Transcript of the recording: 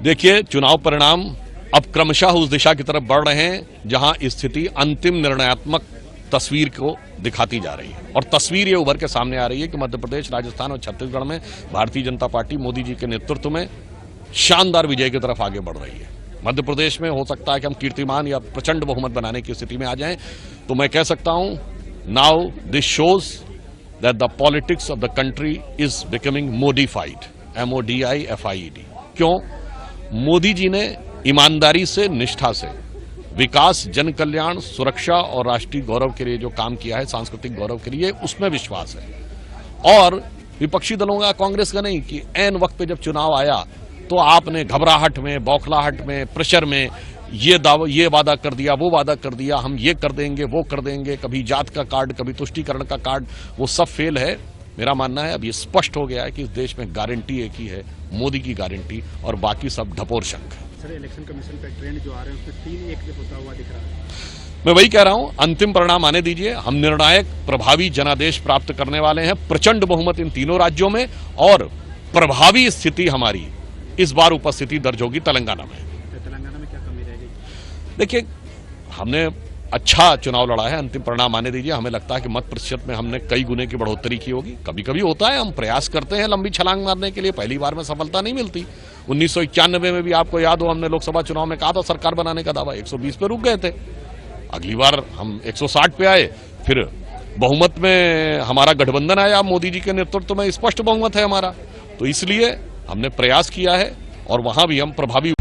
देखिए, चुनाव परिणाम अब क्रमशः उस दिशा की तरफ बढ़ रहे हैं जहां स्थिति अंतिम निर्णयात्मक तस्वीर को दिखाती जा रही है। और तस्वीर ये उभर के सामने आ रही है कि मध्य प्रदेश, राजस्थान और छत्तीसगढ़ में भारतीय जनता पार्टी मोदी जी के नेतृत्व में शानदार विजय की तरफ आगे बढ़ रही है। मध्य प्रदेश में हो सकता है कि हम कीर्तिमान या प्रचंड बहुमत बनाने की स्थिति में आ जाएं, तो मैं कह सकता हूं, now this shows that the politics of the country is becoming modified, MODIFIED। क्यों? मोदी जी ने ईमानदारी से, निष्ठा से विकास, जन कल्याण, सुरक्षा और राष्ट्रीय गौरव के लिए जो काम किया है, सांस्कृतिक गौरव के लिए, उसमें विश्वास है। और विपक्षी दलों का, कांग्रेस का नहीं, कि ऐन वक्त पे जब चुनाव आया तो आपने घबराहट में, बौखलाहट में, प्रेशर में ये वादा कर दिया, वो वादा कर दिया, हम ये कर देंगे, वो कर देंगे, कभी जात का कार्ड, कभी तुष्टीकरण का कार्ड, वो सब फेल है। मेरा मानना है अब ये स्पष्ट हो गया है कि इस देश में गारंटी एक ही है, मोदी की गारंटी, और बाकी सब ढपोर शंख है। सर, इलेक्शन कमीशन का ट्रेंड जो आ रहे हैं उसमें 3-1 से होता हुआ दिख रहा है। मैं वही कह रहा हूं, अंतिम परिणाम आने दीजिए। हम निर्णायक, प्रभावी जनादेश प्राप्त करने वाले हैं, प्रचंड बहुमत इन तीनों राज्यों में, और प्रभावी स्थिति हमारी इस बार उपस्थिति दर्ज होगी तेलंगाना में। तेलंगाना में क्या कमी रहेगी? देखिए, हमने अच्छा चुनाव लड़ा है, अंतिम परिणाम आने दीजिए। हमें लगता है कि मत प्रतिशत में हमने कई गुने की बढ़ोतरी की होगी। कभी कभी होता है, हम प्रयास करते हैं लंबी छलांग मारने के लिए, पहली बार में सफलता नहीं मिलती। 1991 में भी आपको याद हो, हमने लोकसभा चुनाव में कहा था सरकार बनाने का दावा, 120 पे रुक गए थे। अगली बार हम 160 पे आए, फिर बहुमत में हमारा गठबंधन आया, मोदी जी के नेतृत्व में स्पष्ट बहुमत है हमारा। तो इसलिए हमने प्रयास किया है और वहां भी हम प्रभावी